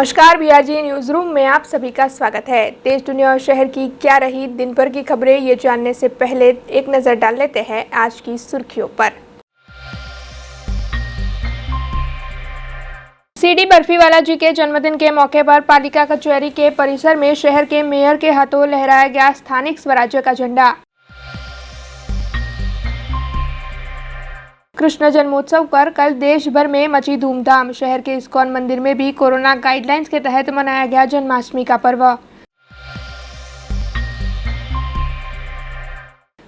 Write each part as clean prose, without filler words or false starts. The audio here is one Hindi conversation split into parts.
नमस्कार, बीआरजी न्यूज रूम में आप सभी का स्वागत है। देश, दुनिया और शहर की क्या रही दिन भर की खबरें, ये जानने से पहले एक नजर डाल लेते हैं आज की सुर्खियों पर। सीडी बर्फीवाला जी के जन्मदिन के मौके पर पालिका कचहरी के परिसर में शहर के मेयर के हाथों लहराया गया स्थानिक स्वराज्य का झंडा। कृष्ण जन्मोत्सव पर कल देश भर में मची धूमधाम। शहर के इस्कॉन मंदिर में भी कोरोना गाइडलाइंस के तहत मनाया गया जन्माष्टमी का पर्व।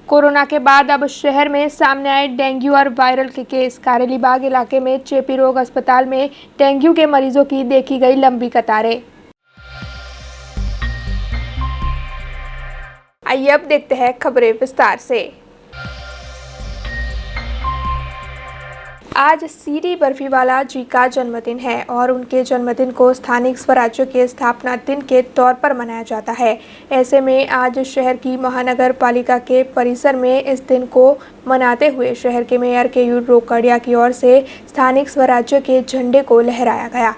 कोरोना के बाद अब शहर में सामने आए डेंगू और वायरल के केस। कारेलीबाग इलाके में चेपी रोग अस्पताल में डेंगू के मरीजों की देखी गई लंबी कतारें। आइए अब देखते हैं खबरें विस्तार से। आज सीडी बर्फीवाला जी का जन्मदिन है और उनके जन्मदिन को स्थानिक स्वराज्य के स्थापना दिन के तौर पर मनाया जाता है। ऐसे में आज शहर की महानगर पालिका के परिसर में इस दिन को मनाते हुए शहर के मेयर केयूर रोकड़िया की ओर से स्थानिक स्वराज्य के झंडे को लहराया गया।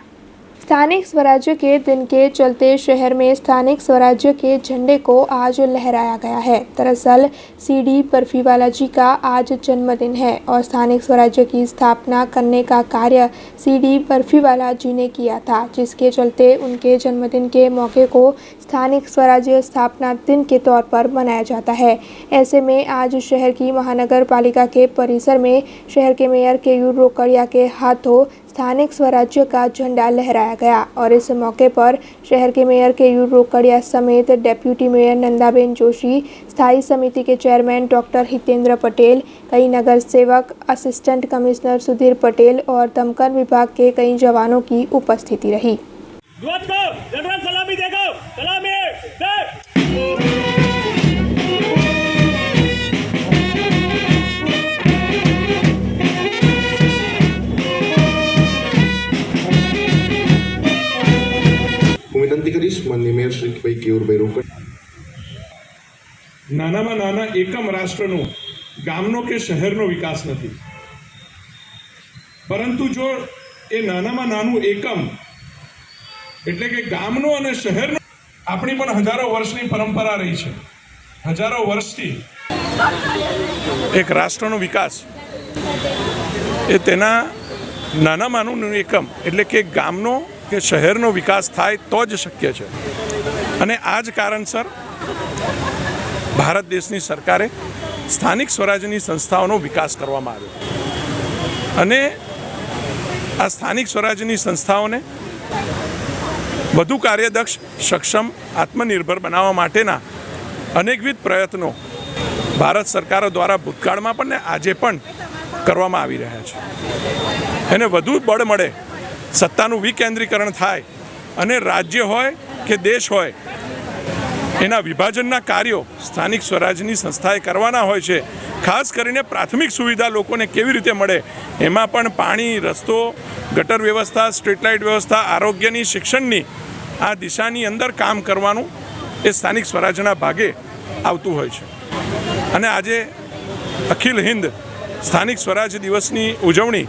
स्थानिक स्वराज्य के दिन के चलते शहर में स्थानिक स्वराज्य के झंडे को आज लहराया गया है। दरअसल सीडी बर्फीवाला जी का आज जन्मदिन है और स्थानिक स्वराज्य की स्थापना करने का कार्य सीडी बर्फीवाला जी ने किया था, जिसके चलते उनके जन्मदिन के मौके को स्थानिक स्वराज्य स्थापना दिन के तौर पर मनाया जाता है। ऐसे में आज शहर की महानगर पालिका के परिसर में शहर के मेयर केयूर रोकड़िया के हाथों स्थानिक स्वराज्य का झंडा लहराया गया और इस मौके पर शहर के मेयर केयूर रोकड़िया समेत डेप्यूटी मेयर नंदाबेन जोशी, स्थायी समिति के चेयरमैन डॉक्टर हितेंद्र पटेल, कई नगर सेवक, असिस्टेंट कमिश्नर सुधीर पटेल और दमकल विभाग के कई जवानों की उपस्थिति रही। વિનંતી કરીશ માનનીય મેયર શ્રી ભાઈ કેયુરભાઈ રોકડ। નાનામાં નાના એકમ રાષ્ટ્રનો ગામનો કે શહેરનો વિકાસ નથી, પરંતુ જો એ નાનામાં નાનું એકમ એટલે કે ગામનો અને શહેરનો, આપણી પણ હજારો વર્ષની પરંપરા રહી છે। હજારો વર્ષથી એક રાષ્ટ્રનો વિકાસ એ તેના નાનામાં નાનું એકમ એટલે કે ગામનો કે શહેરનો વિકાસ થાય તો જ શક્ય છે। અને આ જ કારણસર ભારત દેશની સરકારે સ્થાનિક સ્વરાજ્યની સંસ્થાઓનો વિકાસ કરવામાં આવ્યો અને આ સ્થાનિક સ્વરાજ્યની સંસ્થાઓને વધુ કાર્યદક્ષ, સક્ષમ, આત્મનિર્ભર બનાવવા માટેના અનેકવિધ પ્રયત્નો ભારત સરકારો દ્વારા ભૂતકાળમાં પણ ને આજે પણ કરવામાં આવી રહ્યા છે। એને વધુ બળ મળે, સત્તાનું વિકેન્દ્રીકરણ થાય અને રાજ્ય હોય કે દેશ હોય એના વિભાજનના કાર્યો સ્થાનિક સ્વરાજ્યની સંસ્થાએ કરવાના હોય છે। ખાસ કરીને પ્રાથમિક સુવિધા લોકોને કેવી રીતે મળે, એમાં પણ પાણી, રસ્તો, ગટર વ્યવસ્થા, સ્ટ્રીટ લાઇટ વ્યવસ્થા, આરોગ્યની, શિક્ષણની આ દિશાની અંદર કામ કરવાનું એ સ્થાનિક સ્વરાજ્યના ભાગે આવતું હોય છે। અને આજે અખિલ હિન્દ સ્થાનિક સ્વરાજ્ય દિવસની ઉજવણી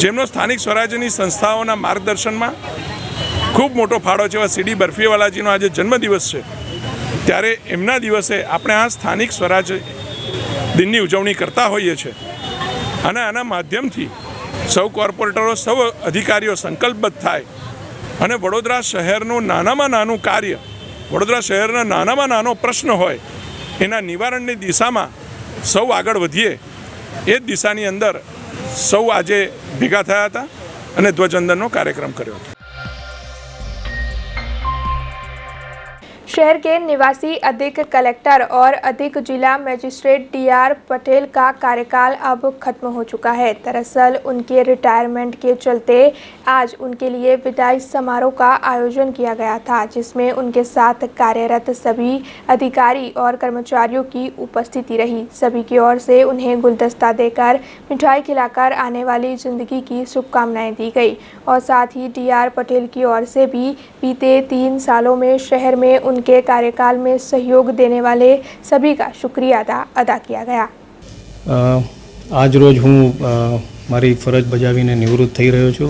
જેમનો સ્થાનિક સ્વરાજ્યની સંસ્થાઓના માર્ગદર્શનમાં ખૂબ મોટો ફાળો છે એવા સીડી બર્ફીવાલાજીનો આજે જન્મદિવસ છે, ત્યારે એમના દિવસે આપણે આ સ્થાનિક સ્વરાજ્ય દિનની ઉજવણી કરતા હોઈએ છીએ અને આના માધ્યમથી સૌ કોર્પોરેટરો, સૌ અધિકારીઓ સંકલ્પબદ્ધ થાય અને વડોદરા શહેરનું નાનામાં નાનું કાર્ય, વડોદરા શહેરના નાનામાં નાનો પ્રશ્ન હોય એના નિવારણની દિશામાં સૌ આગળ વધીએ, એ જ દિશાની અંદર સૌ આજે ભેગા થયા હતા અને ધ્વજવંદનનો કાર્યક્રમ કર્યો હતો। शहर के निवासी अधिक कलेक्टर और अधिक जिला मजिस्ट्रेट डीआर पटेल का कार्यकाल अब खत्म हो चुका है। दरअसल उनके रिटायरमेंट के चलते आज उनके लिए विदाई समारोह का आयोजन किया गया था, जिसमें उनके साथ कार्यरत सभी अधिकारी और कर्मचारियों की उपस्थिति रही। सभी की ओर से उन्हें गुलदस्ता देकर, मिठाई खिलाकर आने वाली जिंदगी की शुभकामनाएं दी गई और साथ ही डीआर पटेल की ओर से भी बीते 3 सालों में शहर में उनके कार्यकाल में सहयोग देने वाले सभी का शुक्रिया अदा किया गया। आज रोज हूँ મારી ફરજ બજાવીને નિવૃત્ત થઈ રહ્યો છું.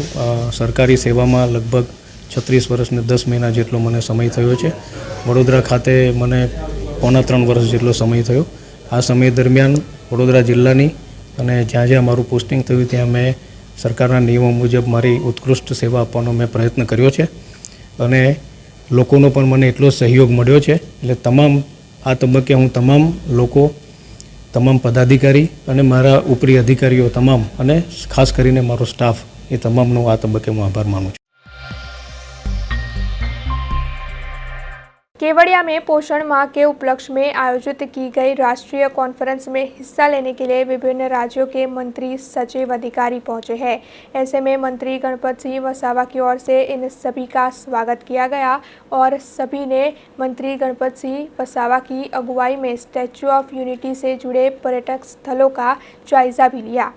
સરકારી સેવામાં લગભગ 36 વર્ષ ને 10 મહિના જેટલો મને સમય થયો છે. વડોદરા ખાતે મને 3.25 વર્ષ જેટલો સમય થયો. આ સમય દરમિયાન વડોદરા જિલ્લાની અને જ્યાં જ્યાં મારું પોસ્ટિંગ થયું ત્યાં મેં સરકારના નિયમો મુજબ મારી ઉત્કૃષ્ટ સેવા આપવાનો મેં પ્રયત્ન કર્યો છે અને લોકોનો પણ મને એટલો સહયોગ મળ્યો છે. એટલે તમામ આ તબક્કે હું તમામ લોકો, તમામ પદાધિકારી અને મારા ઉપરી અધિકારીઓ તમામ અને ખાસ કરીને મારો સ્ટાફ એ તમામનો આ તબક્કે હું આભાર માનું છું. केवड़िया में पोषण माह के उपलक्ष्य में आयोजित की गई राष्ट्रीय कॉन्फ्रेंस में हिस्सा लेने के लिए विभिन्न राज्यों के मंत्री, सचिव, अधिकारी पहुंचे हैं। ऐसे में मंत्री गणपत सिंह वसावा की ओर से इन सभी का स्वागत किया गया और सभी ने मंत्री गणपत सिंह वसावा की अगुवाई में स्टैच्यू ऑफ यूनिटी से जुड़े पर्यटक स्थलों का जायजा भी लिया।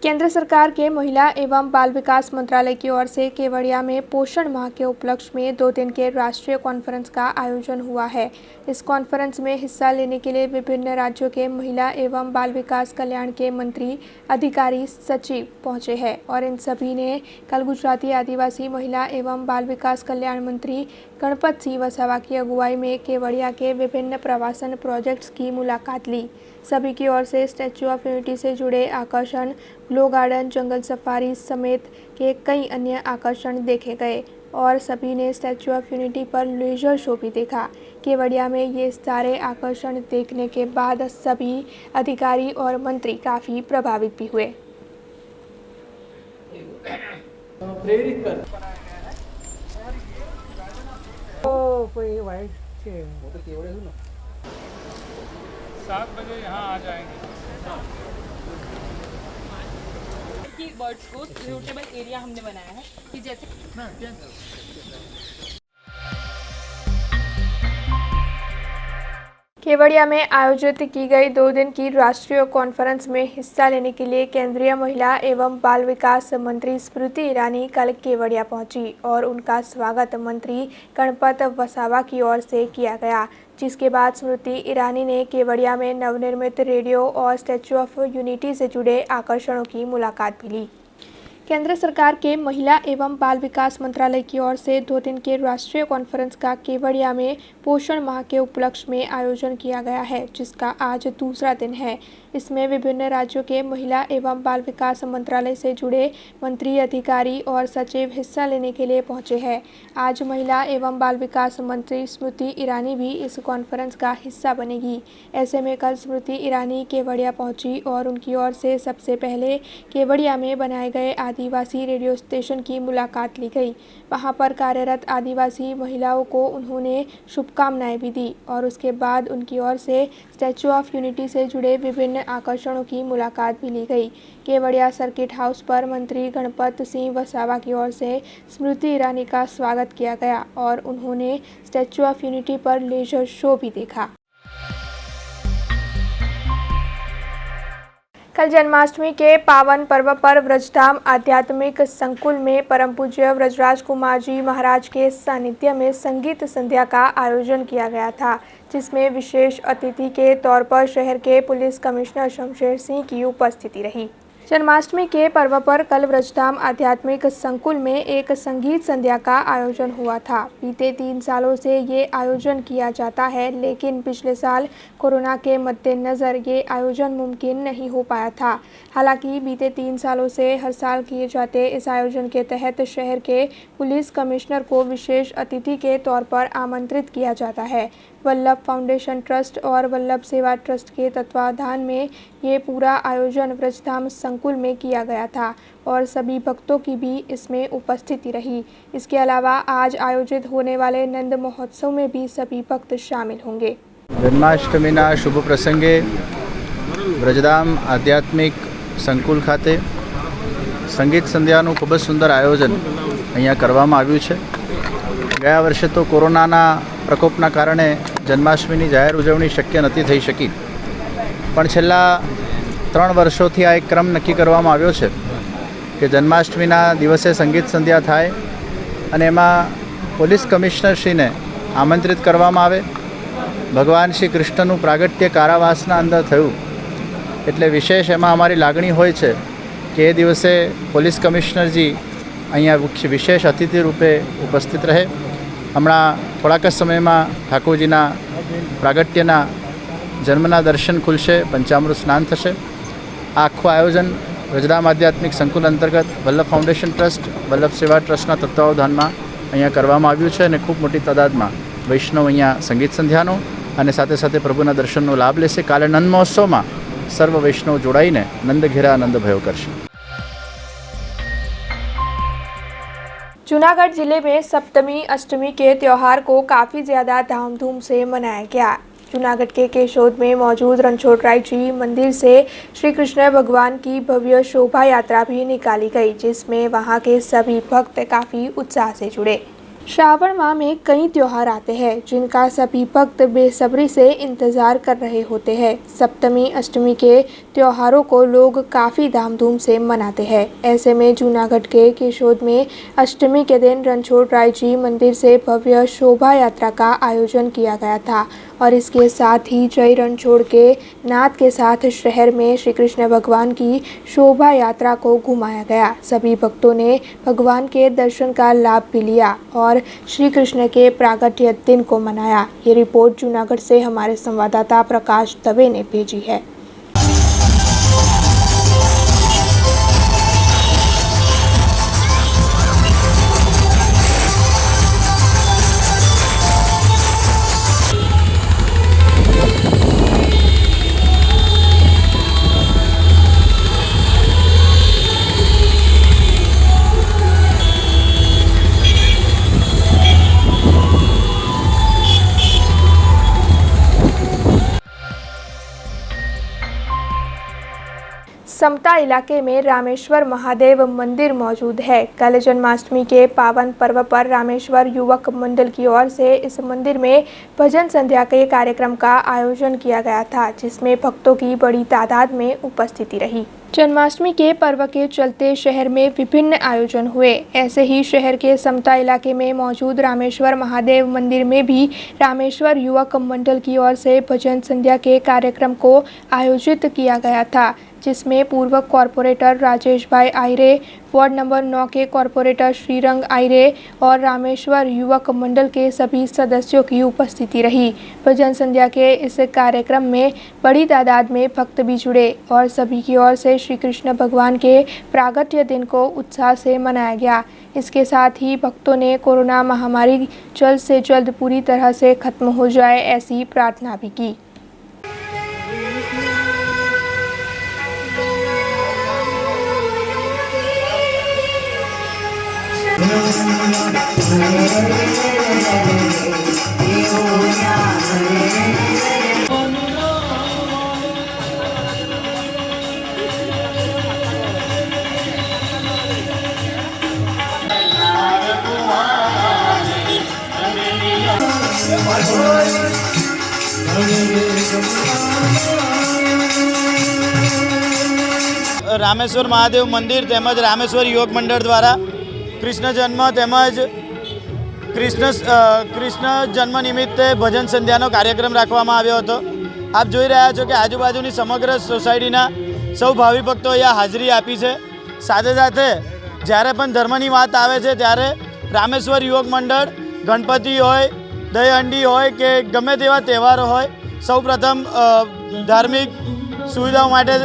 केंद्र सरकार के महिला एवं बाल विकास मंत्रालय की ओर से केवड़िया में पोषण माह के उपलक्ष्य में 2 दिन के राष्ट्रीय कॉन्फ्रेंस का आयोजन हुआ है। इस कॉन्फ्रेंस में हिस्सा लेने के लिए विभिन्न राज्यों के महिला एवं बाल विकास कल्याण के मंत्री, अधिकारी, सचिव पहुंचे हैं और इन सभी ने कल गुजराती आदिवासी महिला एवं बाल विकास कल्याण मंत्री गणपत सिंह वसावा की अगुवाई में केवड़िया के विभिन्न प्रवासन प्रोजेक्ट्स की मुलाकात ली। सभी की ओर से स्टैच्यू ऑफ यूनिटी से जुड़े आकर्षण, ग्लो गार्डन, जंगल सफारी समेत के कई अन्य आकर्षण देखे गए और सभी ने स्टैच्यू ऑफ यूनिटी पर लेजर शो भी देखा। केवड़िया में ये सारे आकर्षण देखने के बाद सभी अधिकारी और मंत्री काफ़ी प्रभावित भी हुए। प्रेरित कर कोई वाइट के वो तो केवड़े सुनो 7 बजे यहाँ आ जाएंगे कि बर्ड्स को सूटेबल एरिया हमने बनाया है कि जैसे केवड़िया में आयोजित की गई 2 दिन की राष्ट्रीय कॉन्फ्रेंस में हिस्सा लेने के लिए केंद्रीय महिला एवं बाल विकास मंत्री स्मृति ईरानी कल केवड़िया पहुंची और उनका स्वागत मंत्री गणपत वसावा की ओर से किया गया, जिसके बाद स्मृति ईरानी ने केवड़िया में नवनिर्मित रेडियो और स्टैच्यू ऑफ यूनिटी से जुड़े आकर्षणों की मुलाकात भी ली। केंद्र सरकार के महिला एवं बाल विकास मंत्रालय की ओर से 2 दिन के राष्ट्रीय कॉन्फ्रेंस का केवड़िया में पोषण माह के उपलक्ष्य में आयोजन किया गया है, जिसका आज दूसरा दिन है। इसमें विभिन्न राज्यों के महिला एवं बाल विकास मंत्रालय से जुड़े मंत्री, अधिकारी और सचिव हिस्सा लेने के लिए पहुंचे हैं। आज महिला एवं बाल विकास मंत्री स्मृति ईरानी भी इस कॉन्फ्रेंस का हिस्सा बनेगी। ऐसे में कल स्मृति ईरानी केवड़िया पहुंची और उनकी ओर से सबसे पहले केवड़िया में बनाए गए आदिवासी रेडियो स्टेशन की मुलाकात ली गई। वहां पर कार्यरत आदिवासी महिलाओं को उन्होंने शुभकामनाएं भी दी और उसके बाद उनकी ओर से स्टैच्यू ऑफ यूनिटी से जुड़े विभिन्न आकर्षणों की मुलाकात भी ली गई। केवड़िया सर्किट हाउस पर मंत्री गणपत सिंह वसावा की ओर से स्मृति ईरानी का स्वागत किया गया और उन्होंने स्टैच्यू ऑफ यूनिटी पर लेजर शो भी देखा। कल जन्माष्टमी के पावन पर्व पर व्रजधाम आध्यात्मिक संकुल में परम पूज्य व्रजराज कुमार जी महाराज के सानिध्य में संगीत संध्या का आयोजन किया गया था, जिसमें विशेष अतिथि के तौर पर शहर के पुलिस कमिश्नर शमशेर सिंह की उपस्थिति रही। जन्माष्टमी के पर्व पर कल व्रजधाम आध्यात्मिक संकुल में एक संगीत संध्या का आयोजन हुआ था। बीते 3 सालों से ये आयोजन किया जाता है, लेकिन पिछले साल कोरोना के मद्देनज़र ये आयोजन मुमकिन नहीं हो पाया था। हालांकि बीते 3 सालों से हर साल किए जाते इस आयोजन के तहत शहर के पुलिस कमिश्नर को विशेष अतिथि के तौर पर आमंत्रित किया जाता है। वल्लभ फाउंडेशन ट्रस्ट और वल्लभ सेवा ट्रस्ट के तत्वावधान में ये पूरा आयोजन व्रजधाम संकुल में किया गया था और सभी भक्तों की भी इसमें उपस्थिति रही। इसके अलावा आज आयोजित होने वाले नंद महोत्सव में भी सभी भक्त शामिल होंगे। जन्माष्टमीना शुभ प्रसंगे व्रजधाम आध्यात्मिक संकुल खाते संगीत संध्याનું ખૂબ જ સુંદર આયોજન અહીંયા કરવામાં આવ્યું છે। ગયા વર્ષે તો કોરોનાના પ્રકોપના કારણે જન્માષ્ટમીની જાહેર ઉજવણી શક્ય નથી થઈ શકી, પણ છેલ્લા 3 વર્ષોથી આ એક ક્રમ નક્કી કરવામાં આવ્યો છે કે જન્માષ્ટમીના દિવસે સંગીત સંધ્યા થાય અને એમાં પોલીસ કમિશનરશ્રીને આમંત્રિત કરવામાં આવે। ભગવાન શ્રી કૃષ્ણનું પ્રાગટ્ય કારાવાસના અંદર થયું એટલે વિશેષ એમાં અમારી લાગણી હોય છે કે એ દિવસે પોલીસ કમિશનરજી અહીંયા વિશેષ અતિથિ રૂપે ઉપસ્થિત રહે. હમણાં થોડાક જ સમયમાં ઠાકોરજીના પ્રાગટ્યના જન્મના દર્શન ખુલશે, પંચામૃત સ્નાન થશે. આ આખું આયોજન વ્રજધામ આધ્યાત્મિક સંકુલ અંતર્ગત વલ્લભ ફાઉન્ડેશન ટ્રસ્ટ, વલ્લભ સેવા ટ્રસ્ટના તત્વાવધાનમાં અહીંયા કરવામાં આવ્યું છે અને ખૂબ મોટી તાદાદમાં વૈષ્ણવ અહીંયા સંગીત સંધ્યાનો અને સાથે સાથે પ્રભુના દર્શનનો લાભ લેશે. કાલે નંદ મહોત્સવમાં સર્વ વૈષ્ણવ જોડાઈને નંદ ઘેરા આનંદ ભયો કરશે. जूनागढ़ जिले में सप्तमी अष्टमी के त्यौहार को काफ़ी ज़्यादा धामधूम से मनाया गया. जूनागढ़ के केशोद में मौजूद रणछोड़राय जी मंदिर से श्री कृष्ण भगवान की भव्य शोभा यात्रा भी निकाली गई, जिसमें वहां के सभी भक्त काफ़ी उत्साह से जुड़े. श्रावण माह में कई त्योहार आते हैं जिनका सभी भक्त बेसब्री से इंतज़ार कर रहे होते हैं. सप्तमी अष्टमी के त्योहारों को लोग काफ़ी धामधूम से मनाते हैं. ऐसे में जूनागढ़ के केशोद में अष्टमी के दिन रणछोड़राय जी मंदिर से भव्य शोभा यात्रा का आयोजन किया गया था और इसके साथ ही जय रणछोड़ के नाद के साथ शहर में श्री कृष्ण भगवान की शोभा यात्रा को घुमाया गया. सभी भक्तों ने भगवान के दर्शन का लाभ भी लिया और श्री कृष्ण के प्रागट्य दिन को मनाया. ये रिपोर्ट जूनागढ़ से हमारे संवाददाता प्रकाश दवे ने भेजी है. समता इलाके में रामेश्वर महादेव मंदिर मौजूद है. कल जन्माष्टमी के पावन पर्व पर रामेश्वर युवक मंडल की ओर से इस मंदिर में भजन संध्या के कार्यक्रम का आयोजन किया गया था, जिसमें भक्तों की बड़ी तादाद में उपस्थिति रही. जन्माष्टमी के पर्व के चलते शहर में विभिन्न आयोजन हुए. ऐसे ही शहर के समता इलाके में मौजूद रामेश्वर महादेव मंदिर में भी रामेश्वर युवक मंडल की ओर से भजन संध्या के कार्यक्रम को आयोजित किया गया था, जिसमें पूर्व कॉरपोरेटर राजेश भाई आयरे, वार्ड नंबर 9 के कॉरपोरेटर श्रीरंग आयरे और रामेश्वर युवक मंडल के सभी सदस्यों की उपस्थिति रही. भजन संध्या के इस कार्यक्रम में बड़ी तादाद में भक्त भी जुड़े और सभी की ओर से श्री कृष्ण भगवान के प्रागट्य दिन को उत्साह से मनाया गया. इसके साथ ही भक्तों ने कोरोना महामारी जल्द से जल्द पूरी तरह से खत्म हो जाए ऐसी प्रार्थना भी की. रामेश्वर महादेव मंदिर તેમજ રામેશ્વર યુવક મંડળ દ્વારા કૃષ્ણ જન્મ તેમજ કૃષ્ણ જન્મ નિમિત્તે ભજન સંધ્યાનો કાર્યક્રમ રાખવામાં આવ્યો હતો. આપ જોઈ રહ્યા છો કે આજુબાજુની સમગ્ર સોસાયટીના સૌ ભાવિ ભક્તો અહીંયા હાજરી આપી છે. સાથે સાથે જ્યારે પણ ધર્મની વાત આવે છે ત્યારે રામેશ્વર યુવક મંડળ ગણપતિ હોય, દહીહંડી હોય કે ગમે તેવા તહેવારો હોય, સૌપ્રથમ ધાર્મિક સુવિધાઓ માટે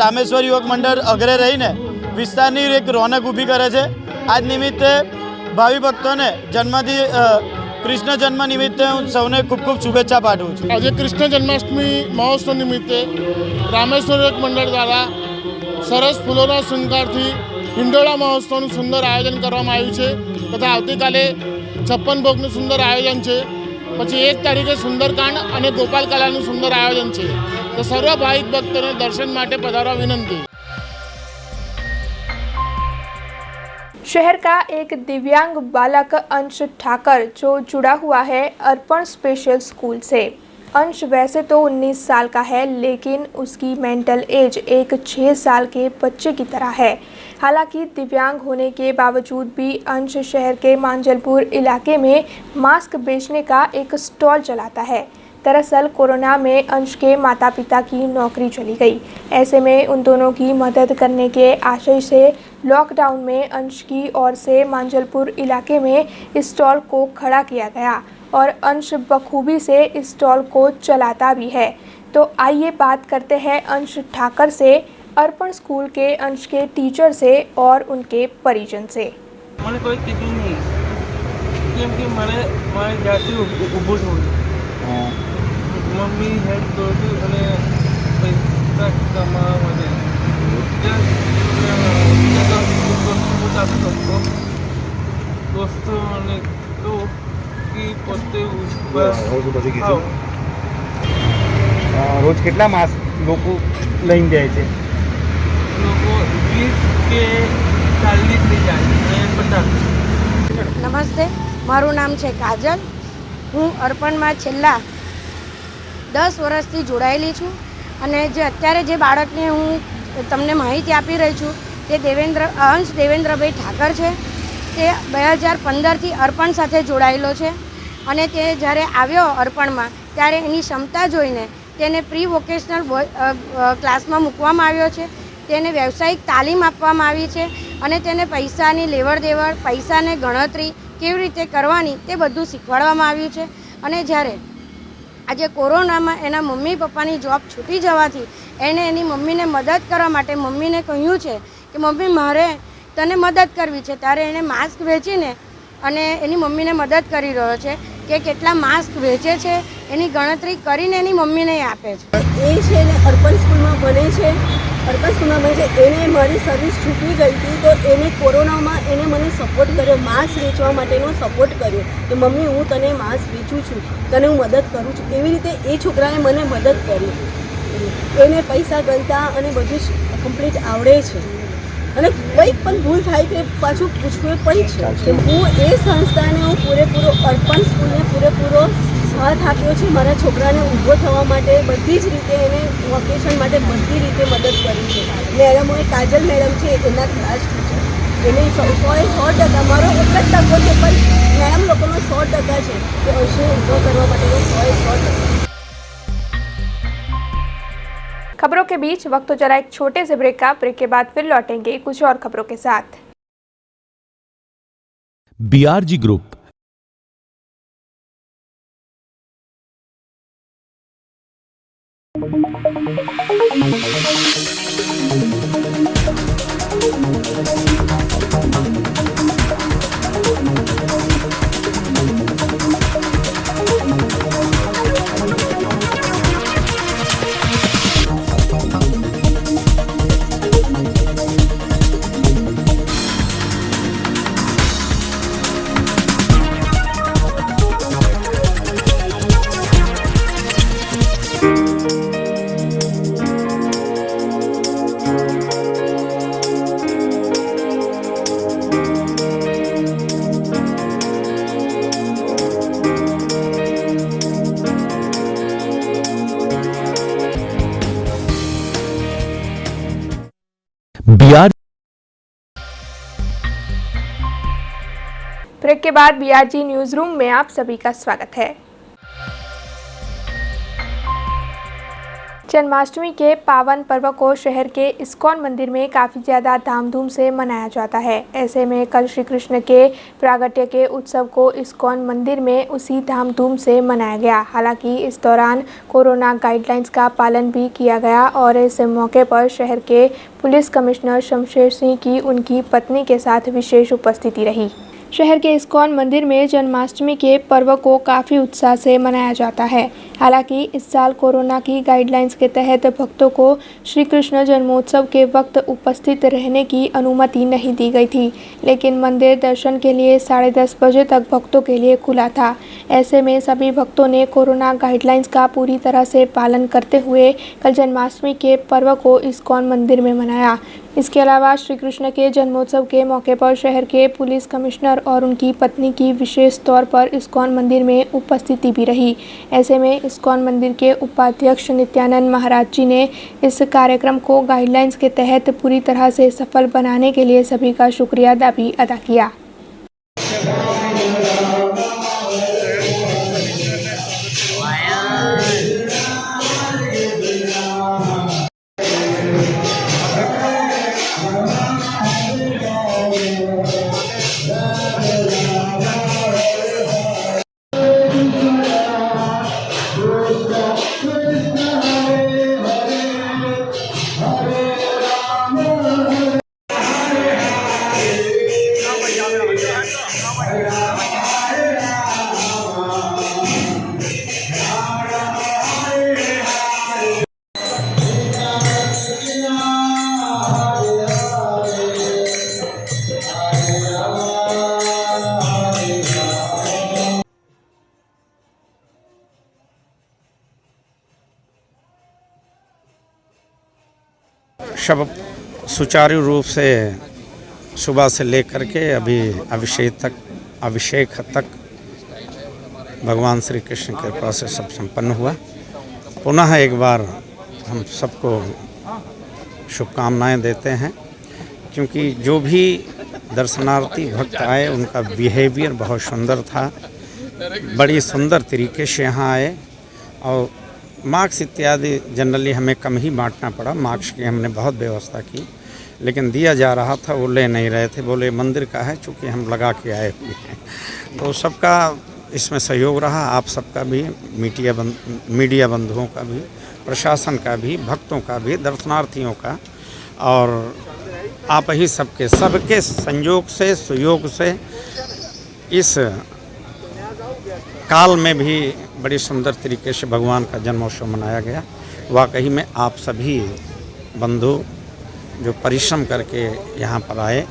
રામેશ્વર યુવક મંડળ અગ્રે રહીને વિસ્તારની એક રોનક ઊભી કરે છે. આજ નિમિત્તે ભાવિ ભક્તોને કૃષ્ણ જન્મ નિમિત્તે હું સૌને ખૂબ ખૂબ શુભેચ્છા પાઠવું છું. આજે કૃષ્ણ જન્માષ્ટમી મહોત્સવ નિમિત્તે રામેશ્વર યુવક મંડળ દ્વારા સરસ ફૂલોના શૃંગારથી હિંડોળા મહોત્સવનું સુંદર આયોજન કરવામાં આવ્યું છે તથા આવતીકાલે 56 ભોગનું સુંદર આયોજન છે. પછી 1 તારીખે સુંદરકાંડ અને ગોપાલ કલાનું સુંદર આયોજન છે. તો સર્વ ભાવિક ભક્તોને દર્શન માટે પધારવા વિનંતી. शहर का एक दिव्यांग बालक अंश ठाकर जो जुड़ा हुआ है अर्पण स्पेशल स्कूल से. अंश वैसे तो 19 साल का है, लेकिन उसकी मेंटल एज एक 6 साल के बच्चे की तरह है. हालांकि दिव्यांग होने के बावजूद भी अंश शहर के मांजलपुर इलाके में मास्क बेचने का एक स्टॉल चलाता है. दरअसल कोरोना में अंश के माता पिता की नौकरी चली गई। ऐसे में उन दोनों की मदद करने के आशय से लॉकडाउन में अंश की ओर से मांजलपुर इलाके में स्टॉल को खड़ा किया गया और अंश बखूबी से स्टॉल को चलाता भी है। तो आइए बात करते हैं अंश ठाकर से, अर्पण स्कूल के अंश के टीचर से और उनके परिजन से। मैंने कोई टिफिन नहीं क्योंकि मारे जाती ઊભું છું મમ્મી હેલ્પ કરું છું અને પૈસા કમાવા માટે દોસ્તોને તો કે પોતે રોજ કેટલા માસ લોકો લઈને જાય છે? લોકો 20 કે 40 લઈ જાય અને 50। નમસ્તે, મારું નામ છે કાજલ। હું અર્પણમાં છેલ્લા 10 વર્ષથી જોડાયેલી છું અને જે અત્યારે જે બાળકને હું તમને માહિતી આપી રહી છું તે અંશ દેવેન્દ્રભાઈ ઠાકર છે। તે 2015થી અર્પણ સાથે જોડાયેલો છે અને તે જ્યારે આવ્યો અર્પણમાં ત્યારે એની ક્ષમતા જોઈને તેને પ્રી વોકેશનલ ક્લાસમાં મૂકવામાં આવ્યો છે। તેને વ્યવસાયિક તાલીમ આપવામાં આવી છે અને તેને પૈસાની લેવડ દેવડ, પૈસાને ગણતરી કેવી રીતે કરવાની તે બધું શીખવાડવામાં આવ્યું છે। અને જ્યારે આજે કોરોનામાં એના મમ્મી પપ્પાની જોબ છૂટી જવાથી એને એની મમ્મીને મદદ કરવા માટે મમ્મીને કહ્યું છે કે મમ્મી મારે તને મદદ કરવી છે, ત્યારે એણે માસ્ક વેચીને અને એની મમ્મીને મદદ કરી રહ્યો છે કે કેટલા માસ્ક વેચે છે એની ગણતરી કરીને એની મમ્મીને આપે છે। એ છે ને અર્પણ સ્કૂલમાં ભણે છે। અર્પણ સ્કૂલમાં ભણે છે। એને મારી સર્વિસ છૂટી ગઈ હતી તો એને કોરોનામાં એને મને સપોર્ટ કર્યો, માસ્ક વેચવા માટેનો સપોર્ટ કર્યો કે મમ્મી હું તને માસ્ક વેચું છું, તને હું મદદ કરું છું। એવી રીતે એ છોકરાએ મને મદદ કરી। એને પૈસા ગણતા અને બધું જ કમ્પ્લીટ આવડે છે અને કંઈક પણ ભૂલ થાય કે પાછું પૂછવું પડી છે। હું એ સંસ્થાને હું પૂરેપૂરો અર્પણ સ્કૂલને પૂરેપૂરો સાથ આપ્યો છે મારા છોકરાને ઊભો થવા માટે। બધી જ રીતે એને વોકેશન માટે બધી રીતે મદદ કરી છે। મેડમોએ કાજલ મેડમ છે એના ક્લાસ ટીચર, એને 100% મારો એક જ ટકો છે પણ મેડમ લોકોનો 100% છે કે અંશને ઊભો કરવા માટેનો 100%। खबरों के बीच वक्त तो जरा एक छोटे से ब्रेक का। ब्रेक के बाद फिर लौटेंगे कुछ और खबरों के साथ। बीआरजी ग्रुप ब्रेक के बाद बीआरजी न्यूज रूम में आप सभी का स्वागत है। जन्माष्टमी के पावन पर्व को शहर के इस्कॉन मंदिर में काफ़ी ज़्यादा धामधूम से मनाया जाता है। ऐसे में कल श्री कृष्ण के प्रागट्य के उत्सव को इस्कॉन मंदिर में उसी धामधूम से मनाया गया। हालांकि इस दौरान कोरोना गाइडलाइंस का पालन भी किया गया और इस मौके पर शहर के पुलिस कमिश्नर शमशेर सिंह की उनकी पत्नी के साथ विशेष उपस्थिति रही। शहर के इस्कॉन मंदिर में जन्माष्टमी के पर्व को काफ़ी उत्साह से मनाया जाता है। हालांकि इस साल कोरोना की गाइडलाइंस के तहत भक्तों को श्री कृष्ण जन्मोत्सव के वक्त उपस्थित रहने की अनुमति नहीं दी गई थी, लेकिन मंदिर दर्शन के लिए 10:30 बजे तक भक्तों के लिए खुला था। ऐसे में सभी भक्तों ने कोरोना गाइडलाइंस का पूरी तरह से पालन करते हुए कल जन्माष्टमी के पर्व को इस्कॉन मंदिर में मनाया। इसके अलावा श्री कृष्ण के जन्मोत्सव के मौके पर शहर के पुलिस कमिश्नर और उनकी पत्नी की विशेष तौर पर इस्कॉन मंदिर में उपस्थिति भी रही। ऐसे में इस्कॉन मंदिर के उपाध्यक्ष नित्यानंद महाराज जी ने इस कार्यक्रम को गाइडलाइंस के तहत पूरी तरह से सफल बनाने के लिए सभी का शुक्रिया भी अदा किया। सब सुचारू रूप से सुबह से लेकर के अभी अभिषेक तक भगवान श्री कृष्ण की कृपा से सब संपन्न हुआ। पुनः एक बार हम सबको शुभकामनाएं देते हैं, क्योंकि जो भी दर्शनार्थी भक्त आए उनका बिहेवियर बहुत सुंदर था, बड़ी सुंदर तरीके से यहाँ आए। और मास्क इत्यादि जनरली हमें कम ही बांटना पड़ा, मास्क की हमने बहुत व्यवस्था की, लेकिन दिया जा रहा था, वो ले नहीं रहे थे, बोले मंदिर का है, चूँकि हम लगा के आए हुए हैं। तो सबका इसमें सहयोग रहा, आप सबका भी, मीडिया बंधुओं का भी, प्रशासन का भी, भक्तों का भी, दर्शनार्थियों का, और आप ही सबके संयोग से, सहयोग से इस काल में भी बड़ी सुंदर तरीके से भगवान का जन्मोत्सव मनाया गया। वाकई में आप सभी बंधु जो परिश्रम करके यहाँ पर आए,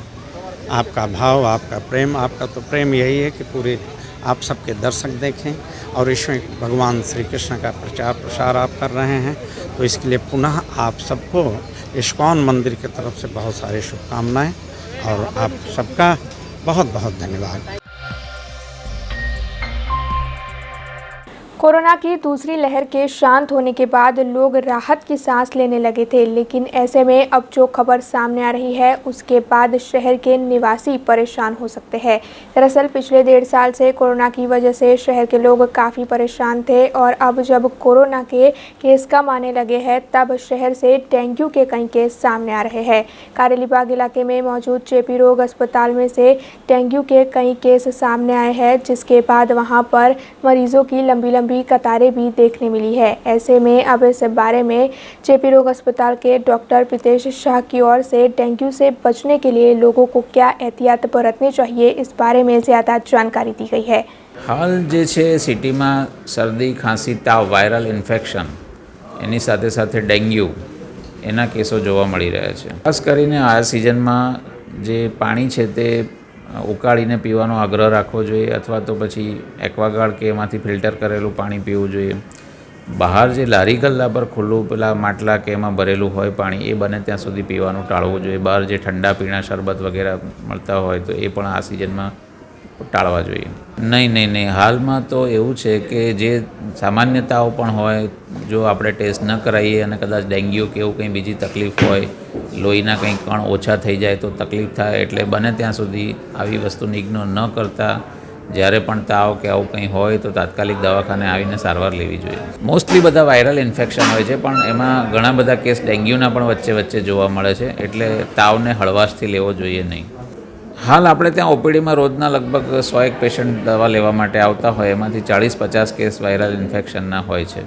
आपका भाव, आपका प्रेम, आपका तो प्रेम यही है कि पूरे आप सबके दर्शक देखें और इसमें भगवान श्री कृष्ण का प्रचार प्रसार आप कर रहे हैं। तो इसके लिए पुनः आप सबको इस्कॉन मंदिर की तरफ से बहुत सारी शुभकामनाएं और आप सबका बहुत बहुत धन्यवाद। कोरोना की दूसरी लहर के शांत होने के बाद लोग राहत की सांस लेने लगे थे, लेकिन ऐसे में अब जो खबर सामने आ रही है उसके बाद शहर के निवासी परेशान हो सकते हैं। दरअसल पिछले 1.5 साल से कोरोना की वजह से शहर के लोग काफ़ी परेशान थे और अब जब कोरोना के केस कम आने लगे हैं तब शहर से डेंगू के कई केस सामने आ रहे हैं। कारेलीबाग इलाके में मौजूद चेपी रोग अस्पताल में से डेंगू के कई केस सामने आए हैं, जिसके बाद वहाँ पर मरीजों की लंबी कतारें भी देखने मिली है। ऐसे में अब इस बारे में चेपी रोग अस्पताल के डॉक्टर प्रीतेश शाह की ओर से डेंगू से बचने के लिए लोगों को क्या एहतियात बरतनी चाहिए, इस बारे में ज़्यादा जानकारी दी गई है। हाल जे छे सिटी में शरदी, खांसी, ताव, वायरल इन्फेक्शन एनी साथे साथे डेंग्यू एना केसों जोवा मळी रह्या छे। खास करीने आ सीजन में जे पाणी छे ते उकाळीने पीવાનો आग्रह राखવો જોઈએ અથવા તો પછી એક્વાગાર્ડ કે એમાંથી ફિલ્ટર કરેલું પાણી પીવું જોઈએ। બહાર જે લારી ગલ્લા પર ખુલ્લું પેલા માટલા કે એમાં ભરેલું હોય પાણી એ બને ત્યાં સુધી પીવાનું ટાળવું જોઈએ। બહાર જે ઠંડા પીણા શરબત વગેરે મળતા હોય તો એ પણ આ સિઝનમાં ટાળવા જોઈએ। નહીં, હાલમાં તો એવું છે કે જે સામાન્ય તાવ પણ હોય, જો આપણે ટેસ્ટ ન કરાવીએ અને કદાચ ડેન્ગ્યુ કે એવું કંઈ બીજી તકલીફ હોય, લોહીના કંઈ કણ ઓછા થઈ જાય તો તકલીફ થાય, એટલે બને ત્યાં સુધી આવી વસ્તુને ઇગ્નોર ન કરતા જ્યારે પણ તાવ કે આવું કંઈ હોય તો તાત્કાલિક દવાખાને આવીને સારવાર લેવી જોઈએ। મોસ્ટલી બધા વાયરલ ઇન્ફેક્શન હોય છે, પણ એમાં ઘણા બધા કેસ ડેન્ગ્યુના પણ વચ્ચે જોવા મળે છે, એટલે તાવને હળવાશથી લેવો જોઈએ નહીં। હાલ આપણે ત્યાં ઓપીડીમાં રોજના લગભગ 100 પેશન્ટ દવા લેવા માટે આવતા હોય, એમાંથી 40-50 કેસ વાયરલ ઇન્ફેક્શનના હોય છે।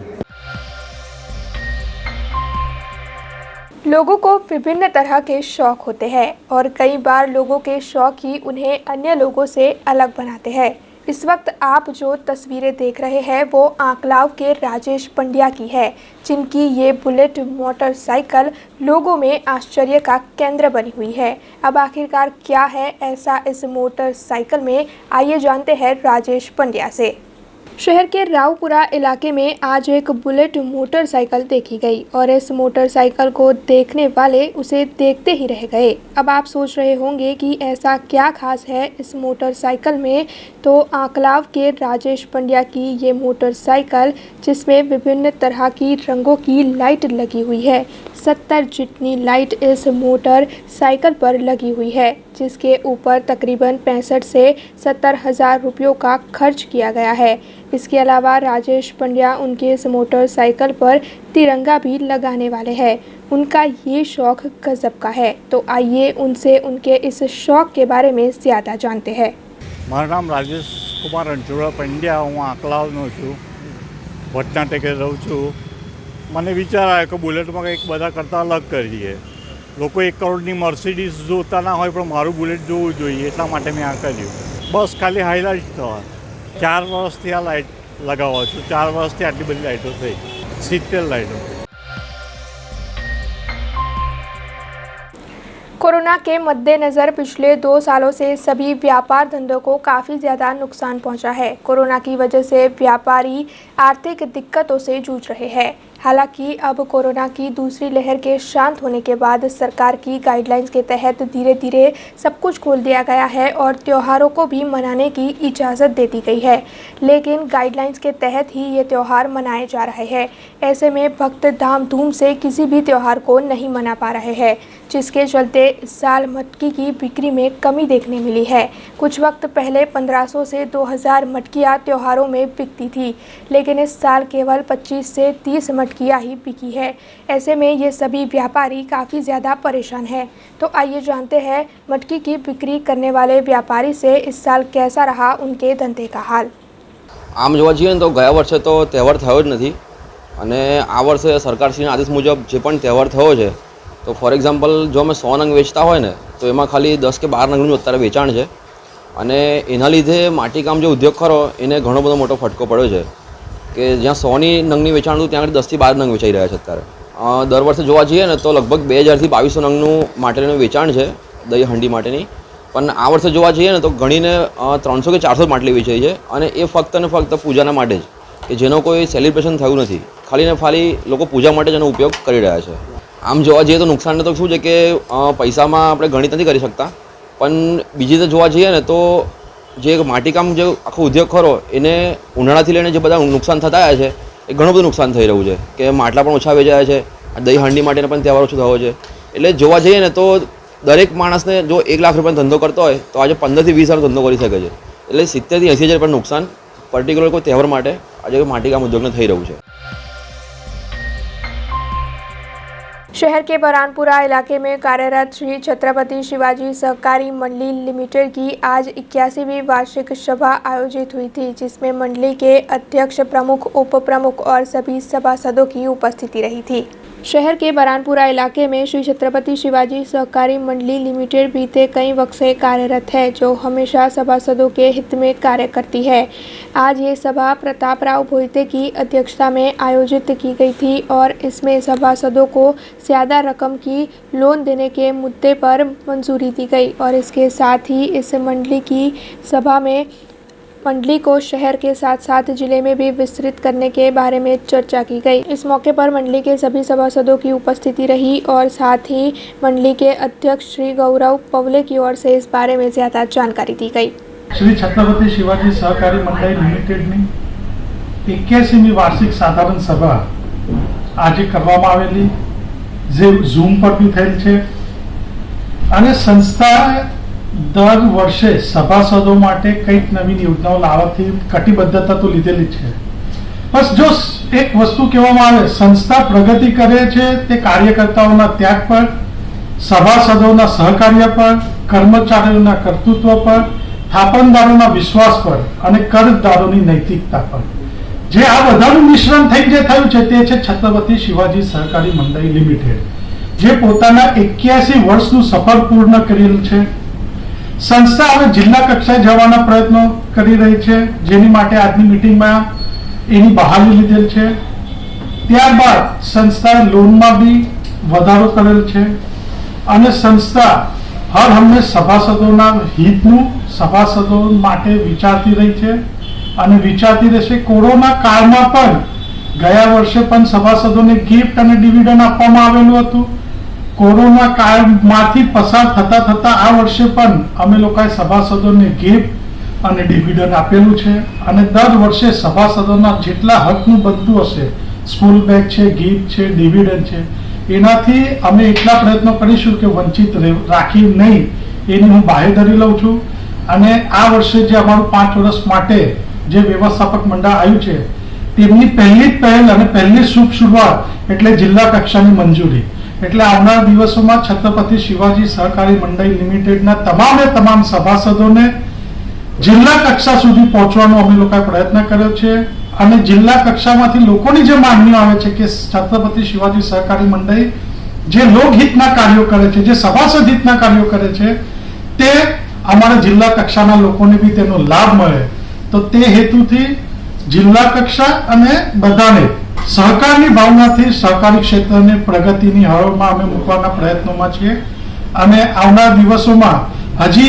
लोगों को विभिन्न तरह के शौक होते हैं और कई बार लोगों के शौक ही उन्हें अन्य लोगों से अलग बनाते हैं। इस वक्त आप जो तस्वीरें देख रहे हैं वो आंकलाव के राजेश पंड्या की है, जिनकी ये बुलेट मोटरसाइकिल लोगों में आश्चर्य का केंद्र बनी हुई है। अब आखिरकार क्या है ऐसा इस मोटरसाइकिल में, आइए जानते हैं राजेश पंड्या से। शहर के रावपुरा इलाके में आज एक बुलेट मोटरसाइकिल देखी गई और इस मोटरसाइकिल को देखने वाले उसे देखते ही रह गए। अब आप सोच रहे होंगे कि ऐसा क्या खास है इस मोटरसाइकिल में, तो आंकलाव के राजेश पंड्या की ये मोटरसाइकिल, जिसमें विभिन्न तरह की रंगों की लाइट लगी हुई है, 70 जितनी लाइट इस मोटर साइकिल पर लगी हुई है, जिसके ऊपर तकरीबन 65 से 70 हज़ार रुपयों का खर्च किया गया है। इसके अलावा राजेश पंड्या उनके इस मोटरसाइकिल पर तिरंगा भी लगाने वाले हैं। उनका ये शौक़ गजब का है, तो आइए उनसे उनके इस शौक़ के बारे में ज़्यादा जानते हैं। मारू नाम राजेश कुमार रणछोड़राव पंड्या, हूँ आंकलावनो छूँ, भटना टेके रहूँ छूँ। મને વિચાર આવ્યો કે બુલેટમાં કંઈક બધા કરતાં અલગ કરીએ। લોકો 1 કરોડની મર્સિડીઝ જોતા ના હોય, પણ મારું બુલેટ જોવું જોઈએ, એટલા માટે મેં આ કર્યું। બસ ખાલી હાઇલાઇટ થવા 4 વર્ષથી આ લાઇટ લગાવવા છું। 4 વર્ષથી આટલી બધી લાઇટો થઈ, 70 લાઇટો। कोरोना के मद्देनज़र पिछले 2 सालों से सभी व्यापार धंधों को काफ़ी ज़्यादा नुकसान पहुंचा है। कोरोना की वजह से व्यापारी आर्थिक दिक्कतों से जूझ रहे हैं। हालांकि अब कोरोना की दूसरी लहर के शांत होने के बाद सरकार की गाइडलाइंस के तहत धीरे धीरे सब कुछ खोल दिया गया है और त्योहारों को भी मनाने की इजाज़त दे दी गई है, लेकिन गाइडलाइंस के तहत ही ये त्यौहार मनाए जा रहे हैं। ऐसे में भक्त धाम-धूम से किसी भी त्यौहार को नहीं मना पा रहे हैं, जिसके चलते इस साल मटकी की बिक्री में कमी देखने मिली है। कुछ वक्त पहले 1500 से 2000 मटकियाँ त्योहारों में बिकती थी, लेकिन इस साल केवल 25 से 30 मटकियाँ ही बिकी है। ऐसे में ये सभी व्यापारी काफ़ी ज़्यादा परेशान हैं। तो आइए जानते हैं मटकी की बिक्री करने वाले व्यापारी से इस साल कैसा रहा उनके धंधे का हाल। આમ જોવા જઈએ ને તો ગયા વર્ષે તો તહેવાર થયો જ નથી અને આ વર્ષે સરકારશ્રીના આદેશ મુજબ જે પણ તહેવાર થયો છે તો ફોર એક્ઝામ્પલ જો અમે 100 નંગ વેચતા હોય ને તો એમાં ખાલી 10 કે 12 નંગનું અત્યારે વેચાણ છે અને એના લીધે માટીકામ જે ઉદ્યોગ ખરો એને ઘણો બધો મોટો ફટકો પડ્યો છે કે જ્યાં 100ની નંગની વેચાણ હતું ત્યાં આગળ 10 થી 12 નંગ વેચાઈ રહ્યા છે અત્યારે। દર વર્ષે જોવા જઈએ ને તો લગભગ 2000 થી 2200 નંગનું માટેનું વેચાણ છે દહીં હાંડી માટેની, પણ આ વર્ષે જોવા જઈએ ને તો ગણીને 300 કે 400 માટલી વેચાઈ છે અને એ ફક્ત ને ફક્ત પૂજાના માટે જ, કે જેનો કોઈ સેલિબ્રેશન થયું નથી, ખાલી ને ખાલી લોકો પૂજા માટે જ એનો ઉપયોગ કરી રહ્યા છે। આમ જોવા જઈએ તો નુકસાન તો શું છે કે પૈસામાં આપણે ગણિત નથી કરી શકતા, પણ બીજી રીતે જોવા જઈએ ને તો જે માટીકામ જે આખો ઉદ્યોગ ખરો એને ઉનાળાથી લઈને જે બધા નુકસાન થતા આવ્યા છે એ ઘણું બધું નુકસાન થઈ રહ્યું છે કે માટલા પણ ઓછા વેચાયા છે, દહીં હાંડી માટેનો પણ તહેવાર ઓછો થયો છે। એટલે જોવા જઈએ ને તો દરેક માણસને જો 1 લાખ રૂપિયાનો ધંધો કરતો હોય તો આજે 15 થી 20 હજાર ધંધો કરી શકે છે, એટલે 70 થી 80 હજાર પણ નુકસાન પર્ટિક્યુલર કોઈ તહેવાર માટે આજે માટીકામ उद्योग થઈ રહ્યું છે। शहर के बरहानपुरा इलाके में कार्यरत श्री छत्रपति शिवाजी सहकारी मंडली लिमिटेड की आज 81वीं वार्षिक सभा आयोजित हुई थी, जिसमें मंडली के अध्यक्ष, प्रमुख, उप प्रमुख और सभी सभासदों की उपस्थिति रही थी। शहर के बरहानपुरा इलाके में श्री छत्रपति शिवाजी सहकारी मंडली लिमिटेड बीते कई वक्त से कार्यरत है, जो हमेशा सभासदों के हित में कार्य करती है। आज ये सभा प्रताप राव भोईते की अध्यक्षता में आयोजित की गई थी और इसमें सभासदों को ज़्यादा रकम की लोन देने के मुद्दे पर मंजूरी दी गई और इसके साथ ही इस मंडली की सभा में मंडली को शहर के साथ साथ जिले में भी विस्तृत करने के बारे में चर्चा की गई। इस मौके पर मंडली के सभी सभासदों की उपस्थिति रही और साथ ही मंडली के अध्यक्ष श्री गौरव पवले की ओर से इस बारे में ज़्यादा जानकारी दी गई। श्री छत्रपति शिवाजी सहकारी मंडली लिमिटेडनी 81મી વાર્ષિક સાધારણ સભા આજે કરવામાં આવેલી, જે ઝૂમ પર બી થયેલ છે અને સંસ્થા દર વર્ષે સભાસદો માટે કંઈક નવીન યોજનાઓ લાવવાથી કટિબદ્ધતા તો લીધેલી છે। બસ જો એક વસ્તુ કહેવામાં આવે, સંસ્થા પ્રગતિ કરે છે તે કાર્યકર્તાઓના ત્યાગ પર, સભાસદોના સહકાર્ય પર, કર્મચારીઓના કર્તૃત્વ પર, થાપણદારોના વિશ્વાસ પર અને કરજદારોની નૈતિકતા પર, જે આ બધાનું મિશ્રણ થઈ જે થયું છે તે છે છત્રપતિ શિવાજી સહકારી મંડળી લિમિટેડ, જે પોતાના 81 વર્ષનું સફળ પૂર્ણ કરેલ છે। સંસ્થા હવે જિલ્લા કક્ષાએ જવાના પ્રયત્નો કરી રહી છે, જેની માટે આજની મીટિંગમાં એની બહાલી લીધેલ છે। ત્યારબાદ સંસ્થાએ લોનમાં બી વધારો કરેલ છે અને સંસ્થા હર હંમેશ સભાસદોના હિતનું સભાસદો માટે વિચારતી રહી છે અને વિચારતી રહેશે। કોરોના કાળમાં પણ ગયા વર્ષે પણ સભાસદોને ગિફ્ટ અને ડિવિડન્ડ આપવામાં આવેલું હતું। કોરોના કાળમાંથી પસાર થતા થતા આ વર્ષે પણ અમે લોકોએ સભાસદોને ગિફ્ટ અને ડિવિડન્ડ આપેલું છે અને દર વર્ષે સભાસદોના જેટલા હકનું બનતું હશે, સ્કૂલ બેગ છે, ગિફ્ટ છે, ડિવિડન્ડ છે, એનાથી અમે એટલા પ્રયત્નો કરીશું કે વંચિત રાખી નહીં, એની હું બાહેધરી લઉં છું। અને આ વર્ષે જે અમારું 5 વર્ષ માટે જે વ્યવસ્થાપક મંડળ આવ્યું છે તેમની પહેલી જ પહેલ અને પહેલી શુભ શરૂઆત એટલે જિલ્લા કક્ષાની મંજૂરી, એટલે આવનારા દિવસોમાં છત્રપતિ શિવાજી સહકારી મંડળી લિમિટેડના તમામે તમામ સભાસદોને જિલ્લા કક્ષા સુધી પહોંચવાનો અમે લોકોએ પ્રયત્ન કર્યો છે અને જિલ્લા કક્ષામાંથી લોકોની જે માંગણીઓ આવે છે કે છત્રપતિ શિવાજી સહકારી મંડળી જે લોકહિતના કાર્યો કરે છે, જે સભાસદ હિતના કાર્યો કરે છે, તે અમારા જિલ્લા કક્ષાના લોકોને બી તેનો લાભ મળે, તો તે હેતુથી જિલ્લા કક્ષા અને બધાને સહકારની ભાવનાથી સહકારી ક્ષેત્રને પ્રગતિની હરોળમાં અમે મૂકવાના પ્રયત્નોમાં છીએ અને આવનાર દિવસોમાં હજી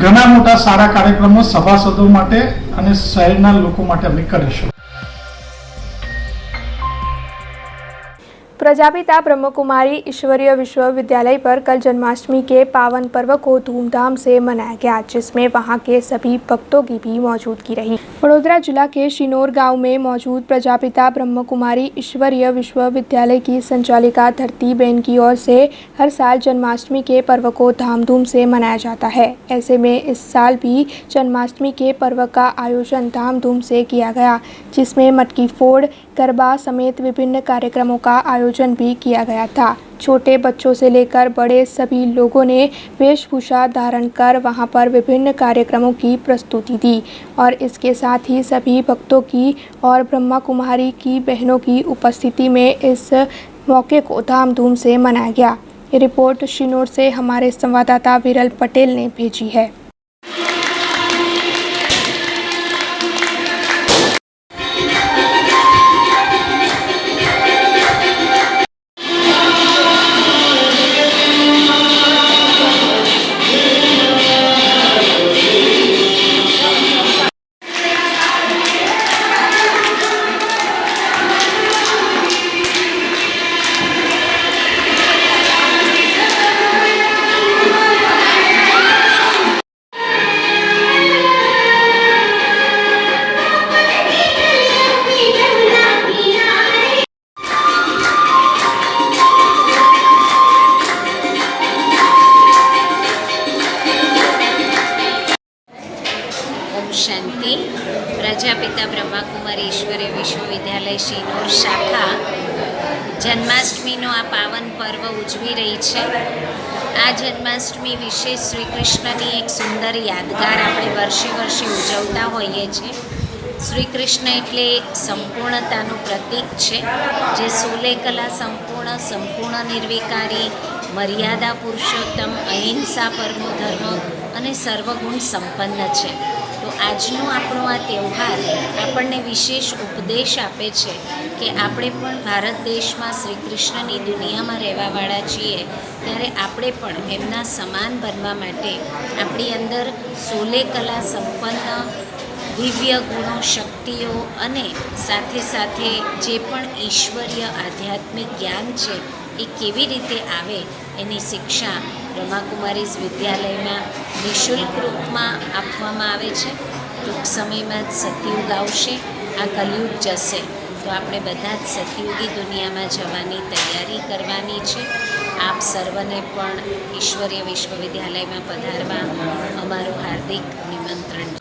ઘણા મોટા સારા કાર્યક્રમો સભાસદો માટે અને શહેરના લોકો માટે અમે કરીશું। प्रजापिता ब्रह्म कुमारी ईश्वरीय विश्वविद्यालय पर कल जन्माष्टमी के पावन पर्व को धूमधाम से मनाया गया, जिसमें वहां के सभी भक्तों की भी मौजूदगी रही। वडोदरा जिला के शिनोर गांव में मौजूद प्रजापिता ब्रह्म कुमारी ईश्वरीय विश्वविद्यालय की संचालिका धरती बेन की ओर से हर साल जन्माष्टमी के पर्व को धामधूम से मनाया जाता है। ऐसे में इस साल भी जन्माष्टमी के पर्व का आयोजन धामधूम से किया गया, जिसमें मटकी फोड़, गरबा समेत विभिन्न कार्यक्रमों का आयोजन भी किया गया था। छोटे बच्चों से लेकर बड़े सभी लोगों ने वेशभूषा धारण कर वहां पर विभिन्न कार्यक्रमों की प्रस्तुति दी और इसके साथ ही सभी भक्तों की और ब्रह्मा कुमारी की बहनों की उपस्थिति में इस मौके को धामधूम से मनाया गया। ये रिपोर्ट शिनोर से हमारे संवाददाता विरल पटेल ने भेजी है। शांति प्रजापिता ब्रह्मा कुमारी ईश्वरीय विश्वविद्यालय शिनोर शाखा जन्माष्टमीનો આ પાવન પર્વ ઉજવી રહી છે। આ જન્માષ્ટમી વિશે શ્રી કૃષ્ણની એક સુંદર યાદગાર આપણે વર્ષે વર્ષે ઉજવતા હોઈએ છીએ। શ્રી કૃષ્ણ એટલે સંપૂર્ણતાનું પ્રતીક છે, જે સોલે કલા સંપૂર્ણ, સંપૂર્ણ નિર્વિકારી, મર્યાદા પુરુષોત્તમ, અહિંસા પરમો ધર્મ અને સર્વગુણ સંપન્ન છે। તો આજનો આપણો આ તહેવાર આપણને વિશેષ ઉપદેશ આપે છે કે આપણે પણ ભારત દેશમાં શ્રી કૃષ્ણની દુનિયામાં રહેવાવાળા છીએ, ત્યારે આપણે પણ એમના સમાન બનવા માટે આપણી અંદર સોલે કલા સંપન્ન દિવ્ય ગુણો, શક્તિઓ અને સાથે સાથે જે પણ ઈશ્વરીય આધ્યાત્મિક જ્ઞાન છે એ કેવી રીતે આવે એની શિક્ષા બ્રહ્માકુમારીઝ વિદ્યાલયમાં નિઃશુલ્ક રૂપમાં આપવામાં આવે છે। ટૂંક સમયમાં જ સતયુગ આવશે, આ કલયુગ જશે, તો આપણે બધા જ સતયુગી દુનિયામાં જવાની તૈયારી કરવાની છે। આપ સર્વને પણ ઈશ્વરીય વિશ્વવિદ્યાલયમાં પધારવા અમારું હાર્દિક નિમંત્રણ છે।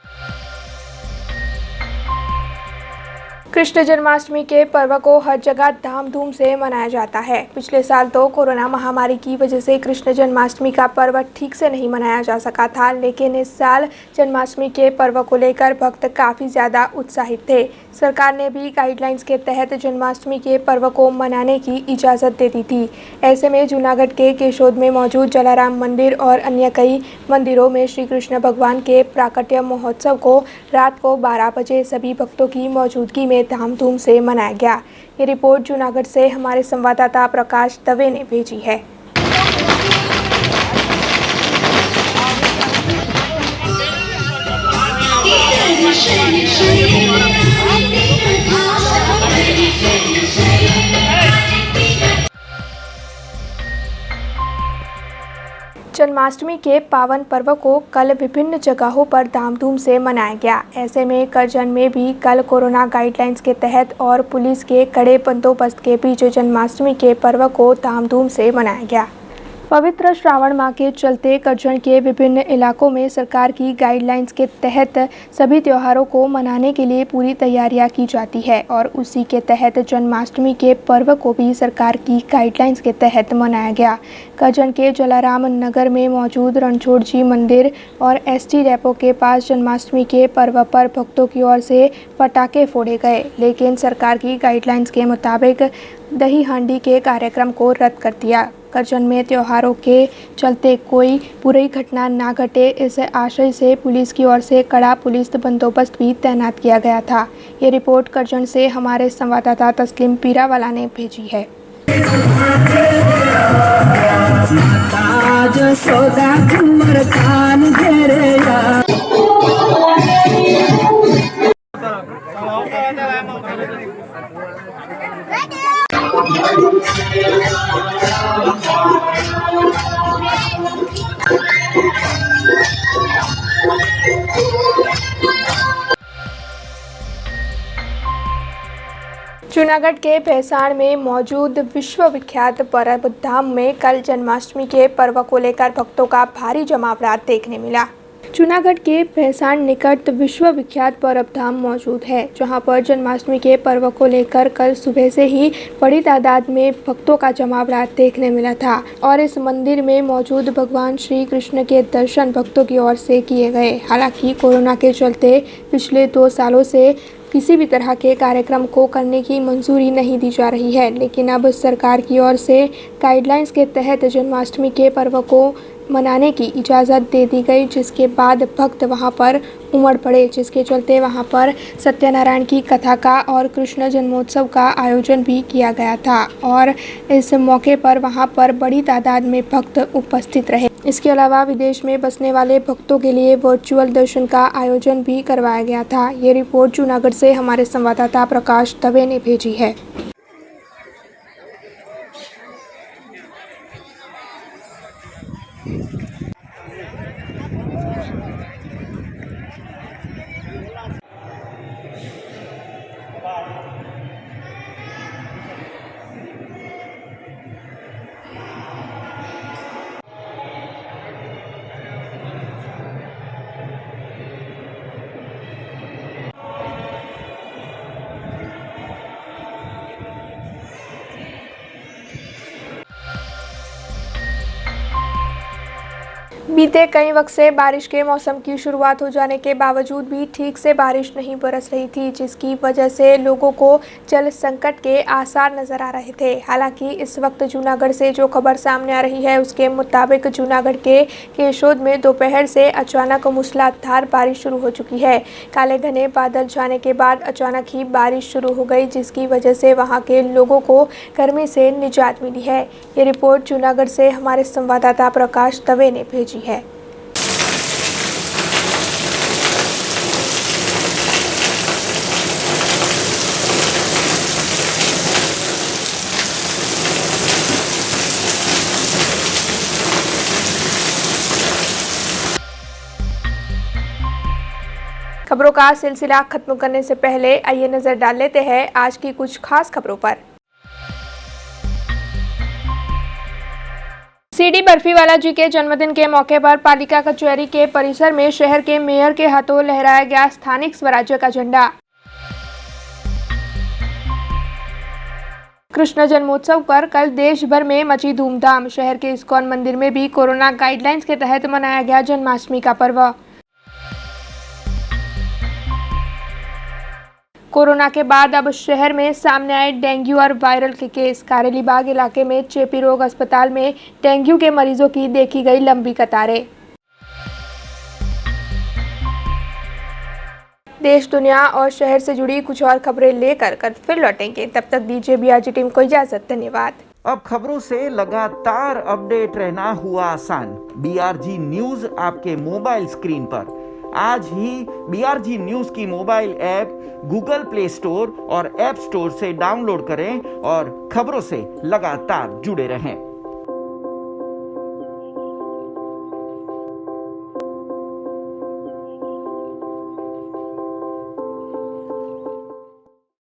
कृष्ण जन्माष्टमी के पर्व को हर जगह धामधूम से मनाया जाता है। पिछले साल तो कोरोना महामारी की वजह से कृष्ण जन्माष्टमी का पर्व ठीक से नहीं मनाया जा सका था, लेकिन इस साल जन्माष्टमी के पर्व को लेकर भक्त काफ़ी ज़्यादा उत्साहित थे। सरकार ने भी गाइडलाइंस के तहत जन्माष्टमी के पर्व को मनाने की इजाज़त दे दी थी। ऐसे में जूनागढ़ के केशोद में मौजूद जलाराम मंदिर और अन्य कई मंदिरों में श्री कृष्ण भगवान के प्राकट्य महोत्सव को रात को 12 बजे सभी भक्तों की मौजूदगी में धामधूम से मनाया गया। ये रिपोर्ट जूनागढ़ से हमारे संवाददाता प्रकाश दवे ने भेजी है। जन्माष्टमी के पावन पर्व को कल विभिन्न जगहों पर धामधूम से मनाया गया। ऐसे में करजन में भी कल कोरोना गाइडलाइंस के तहत और पुलिस के कड़े बंदोबस्त के बीच जन्माष्टमी के पर्व को धामधूम से मनाया गया। पवित्र श्रावण माह के चलते करजन के विभिन्न इलाकों में सरकार की गाइडलाइंस के तहत सभी त्योहारों को मनाने के लिए पूरी तैयारियां की जाती है और उसी के तहत जन्माष्टमी के पर्व को भी सरकार की गाइडलाइंस के तहत मनाया गया। करजन के जलाराम नगर में मौजूद रणछोड़ जी मंदिर और एसटी डेपो के पास जन्माष्टमी के पर्व पर भक्तों की ओर से पटाखे फोड़े गए, लेकिन सरकार की गाइडलाइंस के मुताबिक दही हांडी के कार्यक्रम को रद्द कर दिया। करजन में त्योहारों के चलते कोई बुरी घटना ना घटे, इस आशय से पुलिस की ओर से कड़ा पुलिस बंदोबस्त भी तैनात किया गया था। ये रिपोर्ट करजन से हमारे संवाददाता तस्लीम पीरावाला ने भेजी है। माता जशोदा कुंवर कान घेरे जूनागढ़ के भैसाण में मौजूद विश्वविख्यात परब धाम में कल जन्माष्टमी के पर्व को लेकर भक्तों का भारी जमावड़ा देखने मिला। जूनागढ़ के भैसाण निकट विश्वविख्यात परब धाम मौजूद है, जहां पर जन्माष्टमी के पर्व को लेकर कल सुबह से ही बड़ी तादाद में भक्तों का जमावड़ा देखने मिला था और इस मंदिर में मौजूद भगवान श्री कृष्ण के दर्शन भक्तों की ओर से किए गए। हालांकि कोरोना के चलते पिछले 2 सालों से किसी भी तरह के कार्यक्रम को करने की मंजूरी नहीं दी जा रही है, लेकिन अब सरकार की ओर से गाइडलाइंस के तहत जन्माष्टमी के पर्व को मनाने की इजाज़त दे दी गई, जिसके बाद भक्त वहां पर उमड़ पड़े, जिसके चलते वहां पर सत्यनारायण की कथा का और कृष्ण जन्मोत्सव का आयोजन भी किया गया था और इस मौके पर वहां पर बड़ी तादाद में भक्त उपस्थित रहे। इसके अलावा विदेश में बसने वाले भक्तों के लिए वर्चुअल दर्शन का आयोजन भी करवाया गया था। ये रिपोर्ट जूनागढ़ से हमारे संवाददाता प्रकाश दवे ने भेजी है। बीते कई वक्त से बारिश के मौसम की शुरुआत हो जाने के बावजूद भी ठीक से बारिश नहीं बरस रही थी, जिसकी वजह से लोगों को जल संकट के आसार नजर आ रहे थे। हालांकि इस वक्त जूनागढ़ से जो खबर सामने आ रही है उसके मुताबिक जूनागढ़ के केशोद में दोपहर से अचानक मूसलाधार बारिश शुरू हो चुकी है। काले घने बादल छाने के बाद अचानक ही बारिश शुरू हो गई, जिसकी वजह से वहां के लोगों को गर्मी से निजात मिली है। ये रिपोर्ट जूनागढ़ से हमारे संवाददाता प्रकाश दवे ने भेजी है। खबरों का सिलसिला खत्म करने से पहले आइए नजर डाल लेते हैं आज की कुछ खास खबरों पर। सीडी बर्फीवाला जी के जन्मदिन के मौके पर पालिका कचहरी के परिसर में शहर के मेयर के हाथों लहराया गया स्थानिक स्वराज्य का झंडा। कृष्ण जन्मोत्सव पर कल देश भर में मची धूमधाम। शहर के इस्कॉन मंदिर में भी कोरोना गाइडलाइंस के तहत मनाया गया जन्माष्टमी का पर्व। कोरोना के बाद अब शहर में सामने आए डेंगू और वायरल के केस। कारेली बाग इलाके में चेपी रोग अस्पताल में डेंगू के मरीजों की देखी गई लंबी कतारें। देश, दुनिया और शहर से जुड़ी कुछ और खबरें लेकर कल फिर लौटेंगे। तब तक दीजिए बीआरजी टीम को इजाजत। धन्यवाद। अब खबरों से लगातार अपडेट रहना हुआ आसान। बीआरजी न्यूज आपके मोबाइल स्क्रीन पर आज ही बीआरजी न्यूज की mobile app Google play store और ऐप स्टोर से डाउनलोड करें और खबरों से लगातार जुड़े रहें।